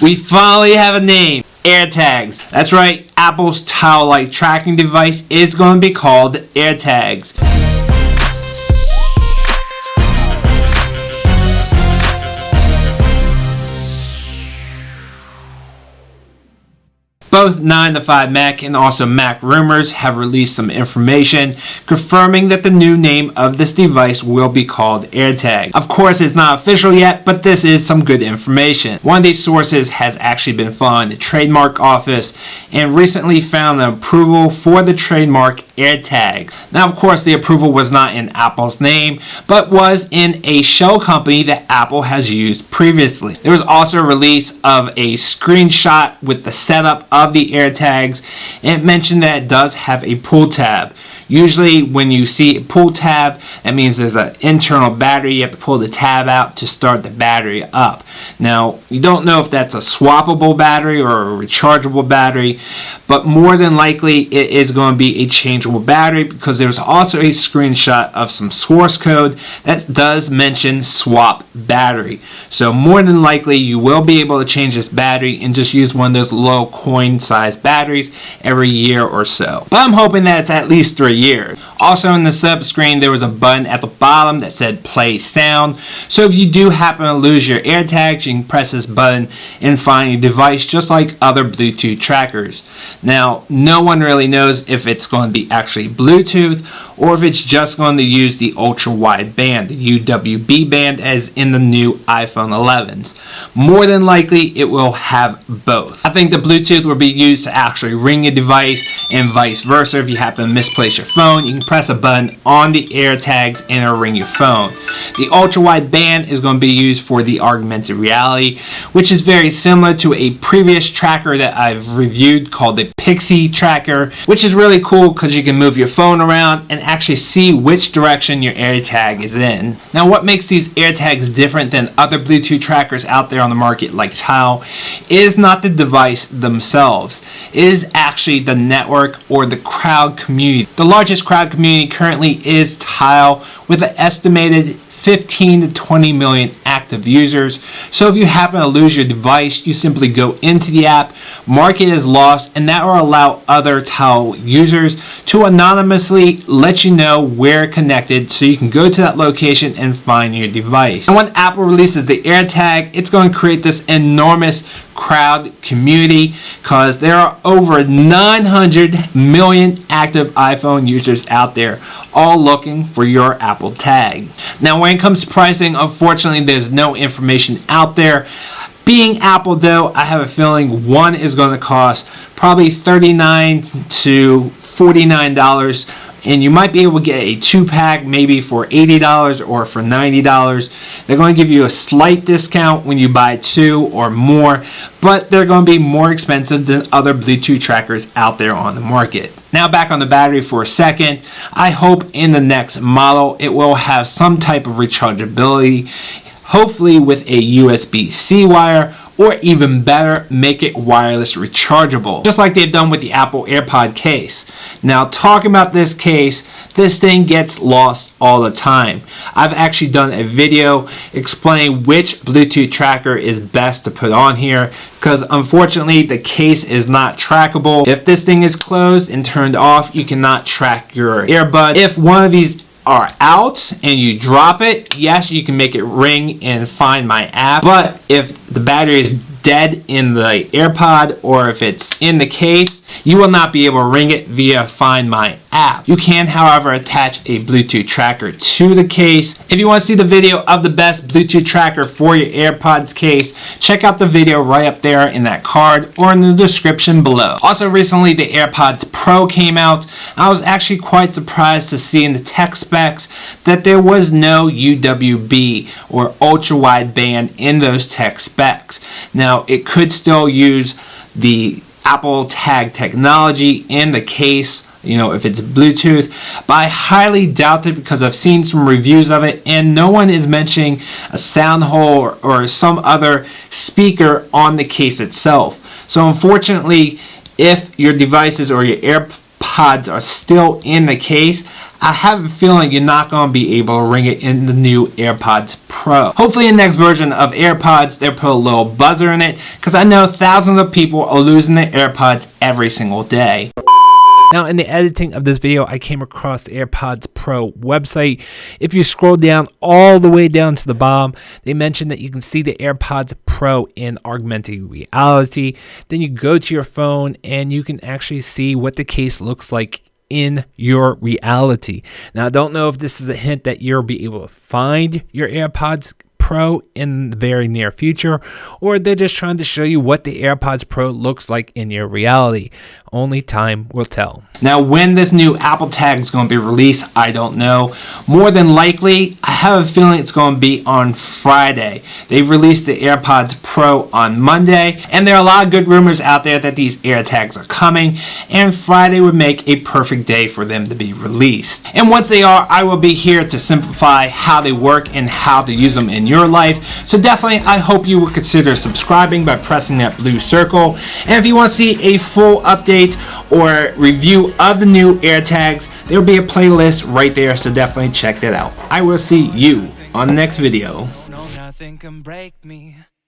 We finally have a name. AirTags. That's right, Apple's tile-like tracking device is going to be called AirTags. Both 9to5Mac and also Mac Rumors have released some information confirming that the new name of this device will be called AirTag. Of course, it's not official yet, but this is some good information. One of these sources has actually been following the trademark office and recently found an approval for the trademark AirTag. Now, of course, the approval was not in Apple's name, but was in a shell company that Apple has used previously. There was also a release of a screenshot with the setup of the AirTags, and it mentioned that it does have a pull tab. Usually when you see a pull tab, that means there's an internal battery. You have to pull the tab out to start the battery up. Now, you don't know if that's a swappable battery or a rechargeable battery, but more than likely it is going to be a changeable battery, because there's also a screenshot of some source code that does mention swap battery. So more than likely you will be able to change this battery and just use one of those low coin sized batteries every year or so. But I'm hoping that it's at least 3 years. Also in the sub screen there was a button at the bottom that said play sound. So if you do happen to lose your AirTags, you can press this button and find your device just like other Bluetooth trackers. Now, no one really knows if it's going to be actually Bluetooth or if it's just going to use the ultra wide band, the UWB band, as in the new iPhone 11s. More than likely it will have both. I think the Bluetooth will be used to actually ring a device, and vice versa. If you happen to misplace your phone, you can press a button on the AirTags and it'll ring your phone. The ultra wide band is going to be used for the augmented reality, which is very similar to a previous tracker that I've reviewed called the Pixie tracker, which is really cool because you can move your phone around and actually see which direction your AirTag is in. Now, what makes these AirTags different than other Bluetooth trackers out there on the market like Tile is not the device themselves. It is actually the network or the crowd community. The largest crowd community currently is Tile, with an estimated 15 to 20 million active users. So if you happen to lose your device, you simply go into the app, mark it as lost, and that will allow other Tile users to anonymously let you know where connected, so you can go to that location and find your device. And when Apple releases the AirTag, it's going to create this enormous crowd community, because there are over 900 million active iPhone users out there, all looking for your Apple tag. Now, when it comes to pricing, unfortunately there's no information out there. Being Apple though, I have a feeling one is going to cost probably $39 to $49, and you might be able to get a 2-pack maybe for $80 or for $90. They're going to give you a slight discount when you buy 2 or more, but they're going to be more expensive than other Bluetooth trackers out there on the market. Now, back on the battery for a second. I hope in the next model it will have some type of rechargeability, hopefully with a USB-C wire, or even better, make it wireless rechargeable, just like they've done with the Apple AirPod case. Now, talking about this case, this thing gets lost all the time. I've actually done a video explaining which Bluetooth tracker is best to put on here, because unfortunately the case is not trackable. If this thing is closed and turned off, you cannot track your earbud. If one of these are out and you drop it, yes, you can make it ring and find my app. But if the battery is dead in the AirPod, or if it's in the case, you will not be able to ring it via Find My app. You can, however, attach a Bluetooth tracker to the case. If you want to see the video of the best Bluetooth tracker for your AirPods case, check out the video right up there in that card or in the description below. Also, recently the AirPods Pro came out. I was actually quite surprised to see in the tech specs that there was no UWB or ultra wideband in those tech specs. Now, it could still use the Apple tag technology in the case, if it's Bluetooth, but I highly doubt it, because I've seen some reviews of it and no one is mentioning a sound hole or some other speaker on the case itself. So unfortunately, if your devices or your AirPods are still in the case, I have a feeling you're not going to be able to ring it in the new AirPods Pro. Hopefully in the next version of AirPods, they'll put a little buzzer in it, because I know thousands of people are losing their AirPods every single day. Now, in the editing of this video, I came across the AirPods Pro website. If you scroll down all the way down to the bottom, they mention that you can see the AirPods Pro in augmented reality. Then you go to your phone and you can actually see what the case looks like in your reality. Now, I don't know if this is a hint that you'll be able to find your AirPods Pro in the very near future, or they're just trying to show you what the AirPods Pro looks like in your reality. Only time will tell. Now, when this new Apple tag is going to be released, I don't know. More than likely, I have a feeling it's going to be on Friday. They released the AirPods Pro on Monday, and there are a lot of good rumors out there that these AirTags are coming, and Friday would make a perfect day for them to be released. And once they are, I will be here to simplify how they work and how to use them in your life. So definitely, I hope you will consider subscribing by pressing that blue circle. And if you want to see a full update or review of the new AirTags, there will be a playlist right there, so definitely check that out. I will see you on the next video. No, nothing can break me.